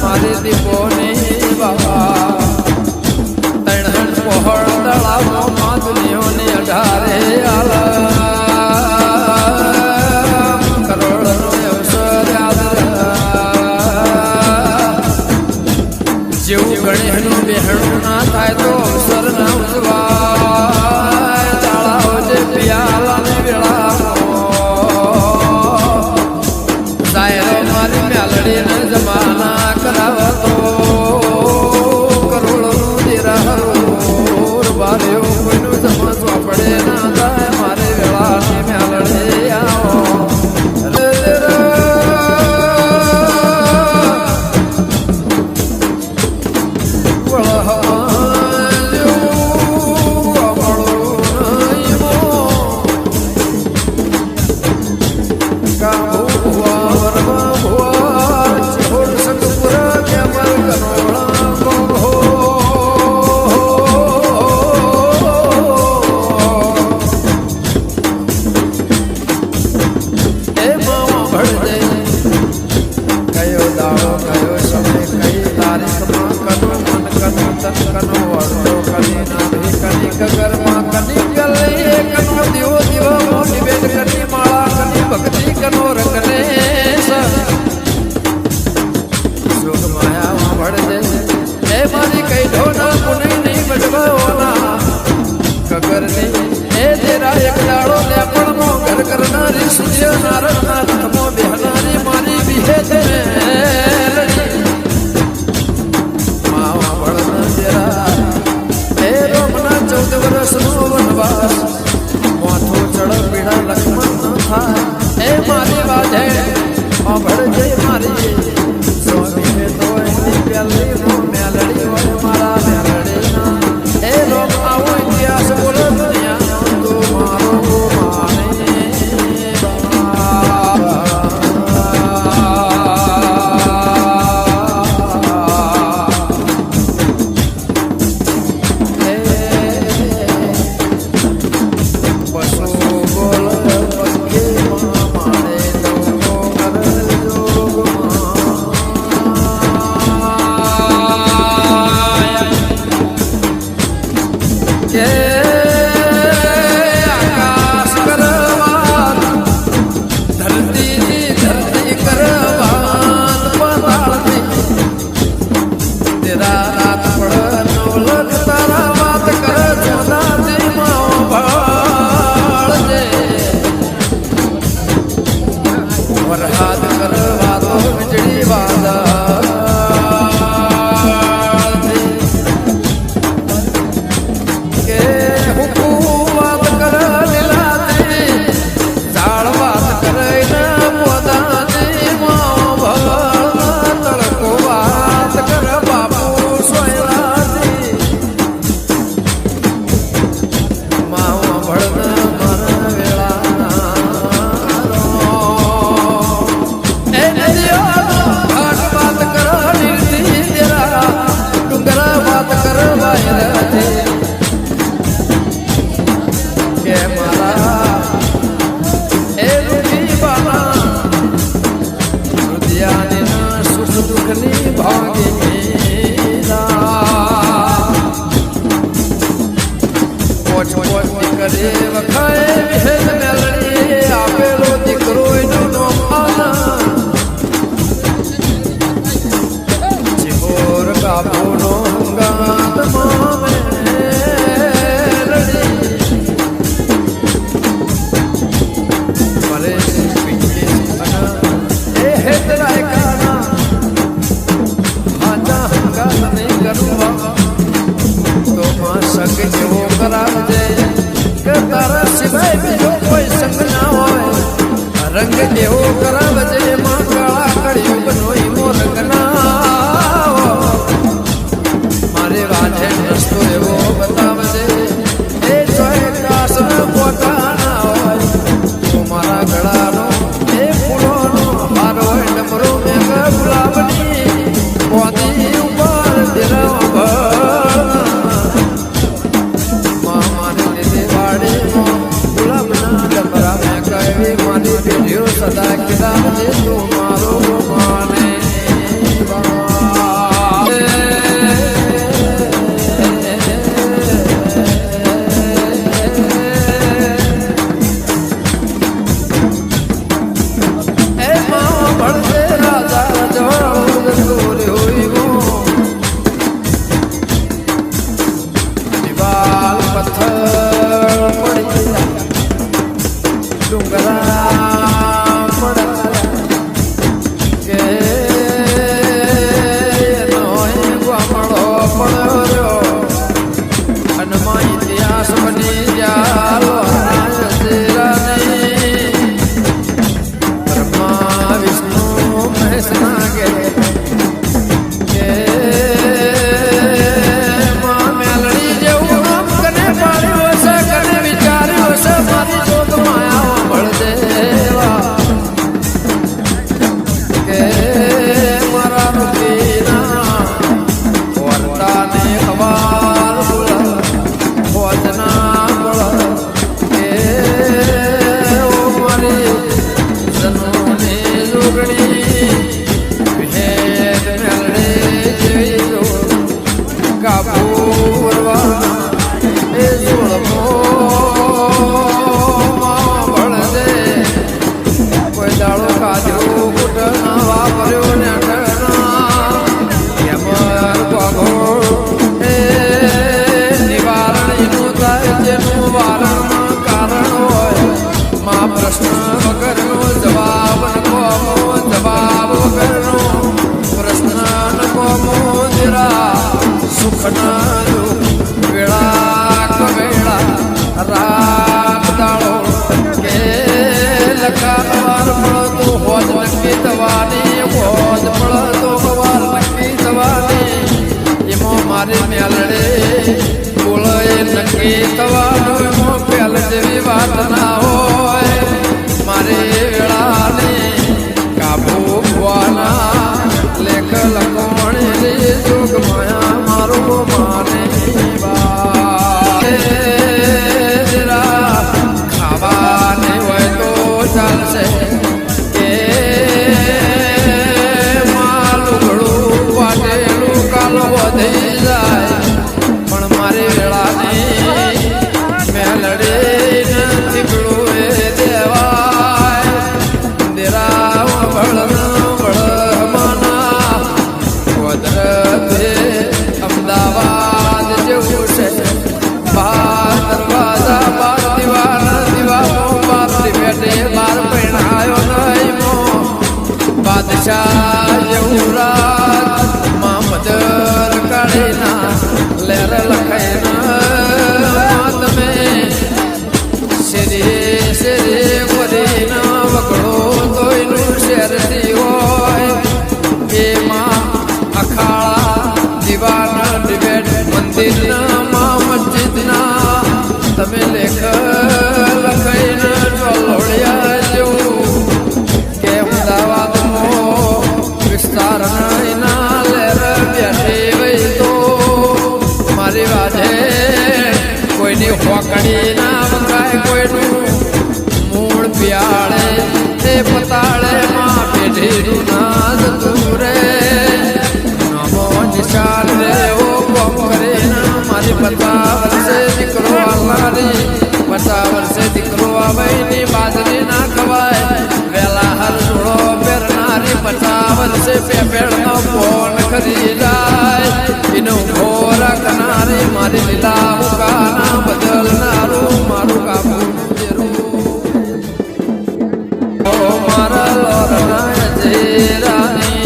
મારી દીપોની બાબા તણ પહોળ તળાવો માધુરીઓની અઢારે કરોડનો અવસર જેવું ગણેશનું બેહણું ના થાય તો અવસર ના ઉજવાય તાળાઓ જે પિયાલાને વેળાવો સાયરો મારી મેલડીને જમાના કરાવતો કરોડોનું દેરાહરું બાર્યો કોઈનું સમજવા પડે ના થાય મારે વેળાની મેલડી આવો રંગ કેવો કરાવજે માં કાળા કળિયુગ નો ઈમો રંગના મારે વાજે રસ્તો એવો બતાવજે એ ચોય કાસ પોતાના હોય તું મારા ગળાનો એ ફૂલોનો હારો ડમરો મેઘ ગુલાબની પોતી ઉપર દિલવા સદા રાખજે તું મારો માને તમે લેખ લખાઈને ચોલોડિયા જેવું કે અમદાવાદમાં વિસ્તાર ના લેર બેઠી વઈ તો મારી વાજે કોઈની હોકડી ના વગાય કોઈનું મૂળ પિયાળે તે પતાળે માં પેઢીનું ના જતું રે નમો નિશાન રે ઓ કોમ કરે મારી 50 વર્ષે દીકરો આલાની 50 વર્ષે દીકરો આવીની બાજરી ના ખવાય વેલા હર જોડો પહેરનારી 50 વર્ષે પેપેડનો ફોન કરી જાય એનો ઉભો રાખનારી મારી લીલા મુકાના બદલનારું મારું કાપું મારા લોરના જેરાની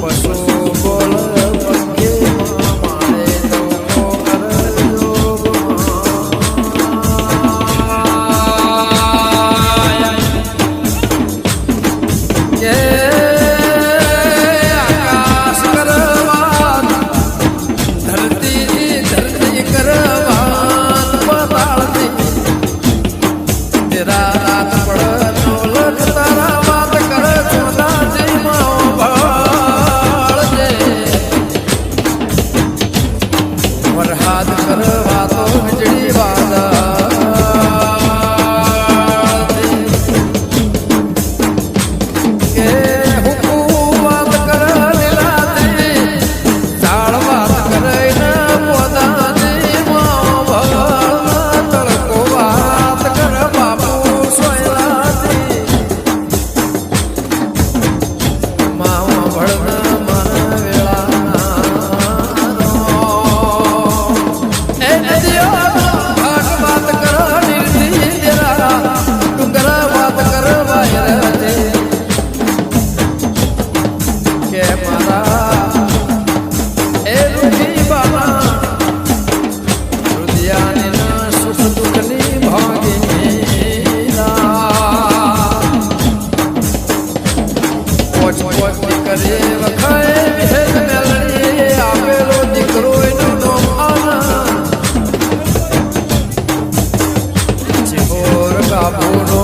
પશુ બોલ પંખીમાં મારે તો કરજો કે આકાશ કરવા ધરતી કરવા પાતાળથી તેરા રાત પડ નોલક તારા વાત કર ચોદાજી માં ભાળજે વરહાદ કરવા તો વીજળી વાદળ કે હુકુ વાત કર લીલાથી ઝાડ વાત કરે ને પોદાજી માં ભાળ તડકો વાત કર બાપુ સોયલાથી માવા ભળના મન વેળાનો એ નદીઓ ઘાટ વાત કર નિર્ધી દેરા ડુંગર વાત કર વાયરથી કે મારા એ રૂઠી બાબા રુદિયાની ના સુખ દુઃખની ભાગીલા પોચ પોચ કરે વખાય વિહેત મેલડી આપેલો દીકરો એનું નામ આનંદ ચિહોર કાબુનો